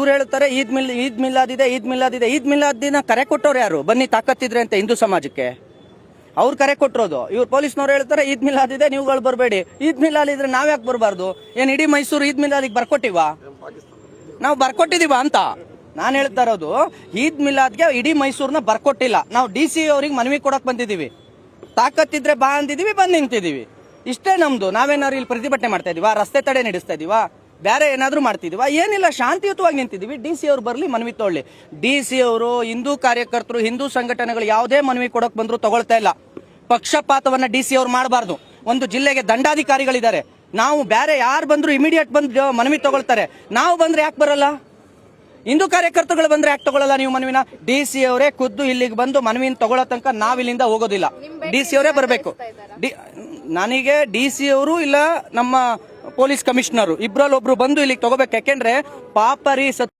ಇವ್ರು ಹೇಳ್ತಾರೆ ಈದ್ ಮಿಲಾದ್ ಇದೆ. ಈದ್ ಮಿಲಾದ್ ದಿನ ಕರೆ ಕೊಟ್ಟವ್ರು ಯಾರು? ಬನ್ನಿ ತಾಕತ್ತಿದ್ರೆ ಅಂತ ಹಿಂದೂ ಸಮಾಜಕ್ಕೆ ಅವ್ರು ಕರೆ ಕೊಟ್ಟಿರೋದು. ಇವ್ರು ಪೊಲೀಸ್ನವ್ರು ಹೇಳ್ತಾರೆ ಈದ್ ಮಿಲಾದ್ ಇದೆ, ನೀವುಗಳು ಬರಬೇಡಿ. ಈದ್ ಮಿಲಾದ್ ಇದ್ರೆ ನಾವ್ಯಾಕೆ ಬರಬಾರ್ದು? ಏನ್ ಇಡೀ ಮೈಸೂರು ಈದ್ ಮಿಲಾದಿಗೆ ಬರ್ಕೊಟ್ಟಿವಾ? ನಾವು ಬರ್ಕೊಟ್ಟಿದೀವ ಅಂತ ನಾನು ಹೇಳ್ತಾ ಇರೋದು. ಈದ್ ಮಿಲಾದ್ಗೆ ಇಡೀ ಮೈಸೂರ್ನ ಬರ್ಕೊಟ್ಟಿಲ್ಲ. ನಾವು DC ಅವ್ರಿಗೆ ಮನವಿ ಕೊಡಕ್ ಬಂದಿದೀವಿ. ತಾಕತ್ತಿದ್ರೆ ಬಾ ಅಂದಿದೀವಿ, ಬಂದ್ ನಿಂತಿದೀವಿ. ಇಷ್ಟೇ ನಮ್ದು. ನಾವೇನಾದ್ರು ಇಲ್ಲಿ ಪ್ರತಿಭಟನೆ ಮಾಡ್ತಾ ಇದೀವಾ? ರಸ್ತೆ ತಡೆ ನಡೆಸ್ತಾ ಇದೀವಾ? ಬೇರೆ ಏನಾದ್ರು ಮಾಡ್ತಿದೀವಾ? ಏನಿಲ್ಲ, ಶಾಂತಿಯುತವಾಗಿ ನಿಂತಿದೀವಿ. DC ಅವ್ರು ಬರ್ಲಿ, ಮನವಿ ತಗೊಳ್ಳಿ. DC ಅವರು, ಹಿಂದೂ ಕಾರ್ಯಕರ್ತರು, ಹಿಂದೂ ಸಂಘಟನೆಗಳು ಯಾವುದೇ ಮನವಿ ಕೊಡಕ್ ಬಂದ್ರು ತಗೊಳ್ತಾ ಇಲ್ಲ. ಪಕ್ಷಪಾತವನ್ನ DC ಅವ್ರು ಮಾಡಬಾರ್ದು. ಒಂದು ಜಿಲ್ಲೆಗೆ ದಂಡಾಧಿಕಾರಿಗಳಿದ್ದಾರೆ. ನಾವು ಬೇರೆ ಯಾರು ಬಂದ್ರು ಇಮಿಡಿಯೇಟ್ ಬಂದು ಮನವಿ ತಗೊಳ್ತಾರೆ. ನಾವು ಬಂದ್ರೆ ಯಾಕೆ ಬರಲ್ಲ? ಹಿಂದೂ ಕಾರ್ಯಕರ್ತರುಗಳು ಬಂದ್ರೆ ಯಾಕೆ ತಗೊಳ್ಳಲ್ಲ ನೀವು ಮನವಿನ? DC ಅವರೇ ಖುದ್ದು ಇಲ್ಲಿಗೆ ಬಂದು ಮನವಿನ ತಗೊಳ್ಳೋ ತನಕ ನಾವ್ ಇಲ್ಲಿಂದ ಹೋಗೋದಿಲ್ಲ. DC ಅವರೇ ಬರಬೇಕು. ನನಗೆ DC ಅವರು ಇಲ್ಲ ನಮ್ಮ ಪೊಲೀಸ್ ಕಮಿಷನರ್ ಇಬ್ರಲ್ಲಿ ಒಬ್ರು ಬಂದು ಇಲ್ಲಿಗೆ ತಗೋಬೇಕು. ಯಾಕೆಂದ್ರೆ ಪಾಪರಿ